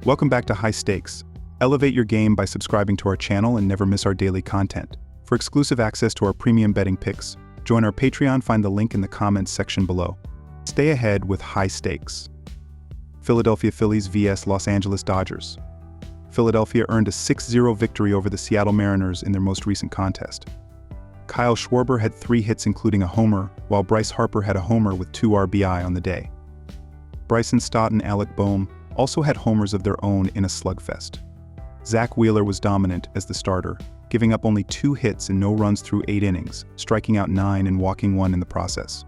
Welcome back to High Stakes. Elevate your game by subscribing to our channel and never miss our daily content. For exclusive access to our premium betting picks, join our Patreon, find the link in the comments section below. Stay ahead with High Stakes. Philadelphia Phillies vs Los Angeles Dodgers. Philadelphia earned a 6-0 victory over the Seattle Mariners in their most recent contest. Kyle Schwarber had 3 hits including a homer, while Bryce Harper had a homer with 2 RBI on the day. Bryson Stott and Alec Boehm also had homers of their own in a slugfest. Zach Wheeler was dominant as the starter, giving up only 2 hits and no runs through 8 innings, striking out 9 and walking 1 in the process.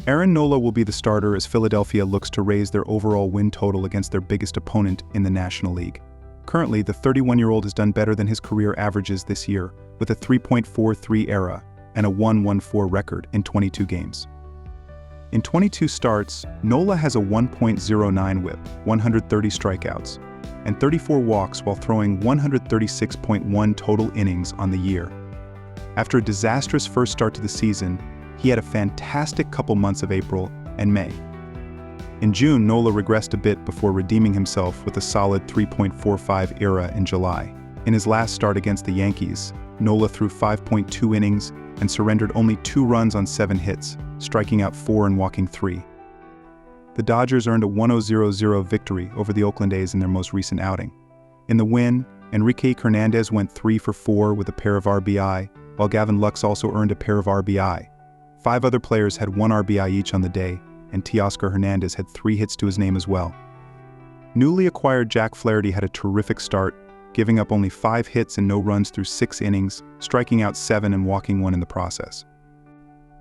Aaron Nola will be the starter as Philadelphia looks to raise their overall win total against their biggest opponent in the National League. Currently, the 31-year-old has done better than his career averages this year, with a 3.43 ERA and a 1.14 record in 22 games. In 22 starts, Nola has a 1.09 whip, 130 strikeouts, and 34 walks while throwing 136.1 total innings on the year. After a disastrous first start to the season, he had a fantastic couple months of April and May. In June, Nola regressed a bit before redeeming himself with a solid 3.45 ERA in July. In his last start against the Yankees, Nola threw 5.2 innings and surrendered only 2 runs on 7 hits, striking out 4 and walking 3. The Dodgers earned a 1-0 victory over the Oakland A's in their most recent outing. In the win, Enrique Hernandez went 3 for 4 with a pair of RBI, while Gavin Lux also earned a pair of RBI. 5 other players had 1 RBI each on the day, and Teoscar Hernandez had 3 hits to his name as well. Newly acquired Jack Flaherty had a terrific start, giving up only 5 hits and no runs through 6 innings, striking out 7 and walking 1 in the process.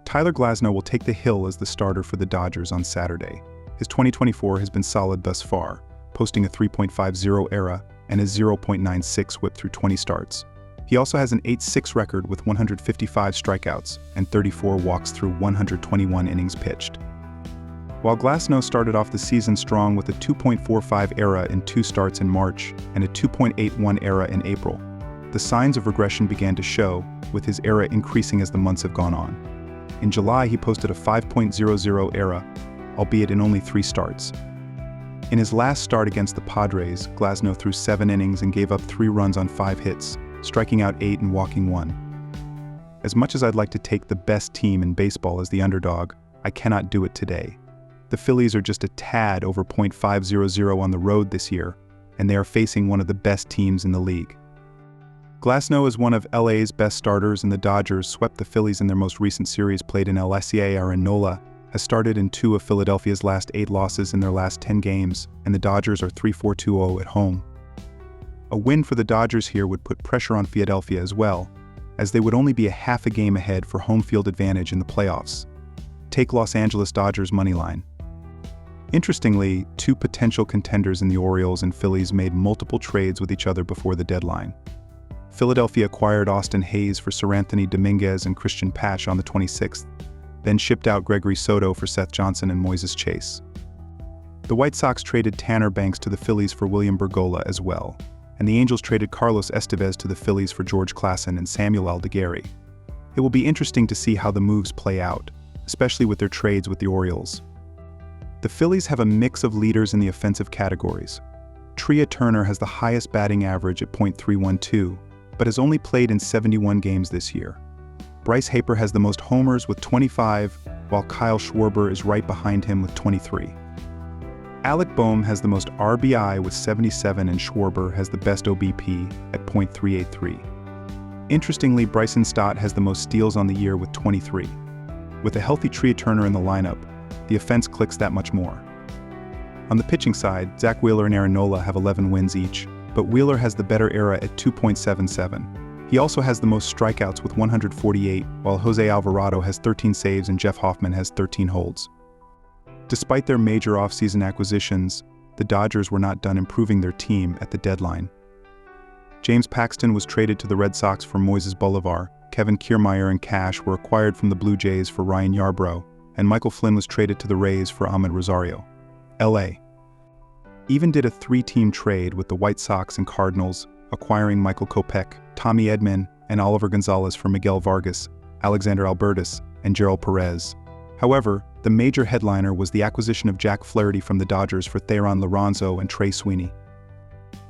Tyler Glasnow will take the hill as the starter for the Dodgers on Saturday. His 2024 has been solid thus far, posting a 3.50 ERA and a 0.96 whip through 20 starts. He also has an 8-6 record with 155 strikeouts and 34 walks through 121 innings pitched. While Glasnow started off the season strong with a 2.45 ERA in 2 starts in March and a 2.81 ERA in April, the signs of regression began to show, with his ERA increasing as the months have gone on. In July, he posted a 5.00 ERA, albeit in only 3 starts. In his last start against the Padres, Glasnow threw 7 innings and gave up 3 runs on 5 hits, striking out 8 and walking 1. As much as I'd like to take the best team in baseball as the underdog, I cannot do it today. The Phillies are just a tad over .500 on the road this year, and they are facing one of the best teams in the league. Glasnow is one of LA's best starters, and the Dodgers swept the Phillies in their most recent series played in LSCA. Aaron Nola has started in 2 of Philadelphia's last 8 losses in their last 10 games, and the Dodgers are 3-4-2-0 at home. A win for the Dodgers here would put pressure on Philadelphia as well, as they would only be a half a game ahead for home field advantage in the playoffs. Take Los Angeles Dodgers moneyline. Interestingly, 2 potential contenders in the Orioles and Phillies made multiple trades with each other before the deadline. Philadelphia acquired Austin Hayes for Seranthony Dominguez and Christian Patch on the 26th, then shipped out Gregory Soto for Seth Johnson and Moises Chase. The White Sox traded Tanner Banks to the Phillies for William Bergolla as well, and the Angels traded Carlos Estevez to the Phillies for George Klassen and Samuel Aldegari. It will be interesting to see how the moves play out, especially with their trades with the Orioles. The Phillies have a mix of leaders in the offensive categories. Trea Turner has the highest batting average at .312, but has only played in 71 games this year. Bryce Harper has the most homers with 25, while Kyle Schwarber is right behind him with 23. Alec Boehm has the most RBI with 77, and Schwarber has the best OBP at .383. Interestingly, Bryson Stott has the most steals on the year with 23. With a healthy Trea Turner in the lineup, the offense clicks that much more. On the pitching side, Zach Wheeler and Aaron Nola have 11 wins each, but Wheeler has the better ERA at 2.77. He also has the most strikeouts with 148, while Jose Alvarado has 13 saves and Jeff Hoffman has 13 holds. Despite their major offseason acquisitions, the Dodgers were not done improving their team at the deadline. James Paxton was traded to the Red Sox for Moises Bolivar, Kevin Kiermaier and Cash were acquired from the Blue Jays for Ryan Yarbrough, and Michael Flynn was traded to the Rays for Ahmed Rosario. LA even did a 3-team trade with the White Sox and Cardinals, acquiring Michael Kopech, Tommy Edman, and Oliver Gonzalez for Miguel Vargas, Alexander Albertus, and Gerald Perez. However, the major headliner was the acquisition of Jack Flaherty from the Dodgers for Theron Lorenzo and Trey Sweeney.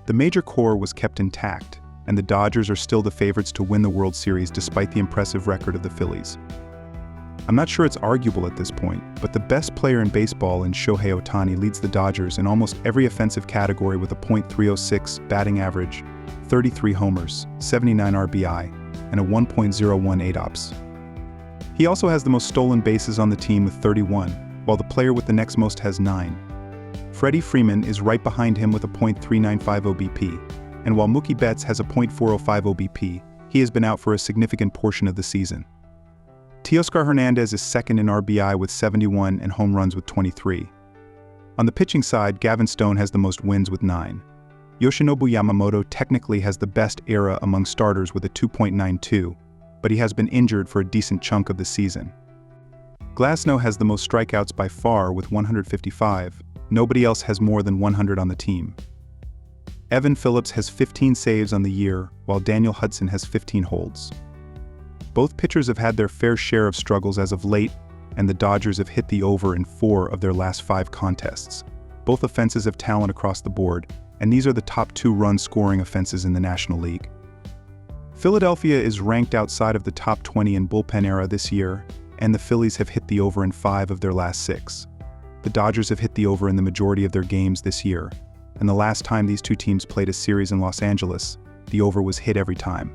The major core was kept intact, and the Dodgers are still the favorites to win the World Series despite the impressive record of the Phillies. I'm not sure it's arguable at this point, but the best player in baseball in Shohei Ohtani leads the Dodgers in almost every offensive category with a .306 batting average, 33 homers, 79 RBI, and a 1.018 OPS. He also has the most stolen bases on the team with 31, while the player with the next most has 9. Freddie Freeman is right behind him with a .395 OBP, and while Mookie Betts has a .405 OBP, he has been out for a significant portion of the season. Teoscar Hernandez is second in RBI with 71 and home runs with 23. On the pitching side, Gavin Stone has the most wins with 9. Yoshinobu Yamamoto technically has the best ERA among starters with a 2.92, but he has been injured for a decent chunk of the season. Glasnow has the most strikeouts by far with 155. Nobody else has more than 100 on the team. Evan Phillips has 15 saves on the year, while Daniel Hudson has 15 holds. Both pitchers have had their fair share of struggles as of late, and the Dodgers have hit the over in 4 of their last 5 contests. Both offenses have talent across the board, and these are the top 2 run-scoring offenses in the National League. Philadelphia is ranked outside of the top 20 in bullpen era this year, and the Phillies have hit the over in 5 of their last 6. The Dodgers have hit the over in the majority of their games this year, and the last time these two teams played a series in Los Angeles, the over was hit every time.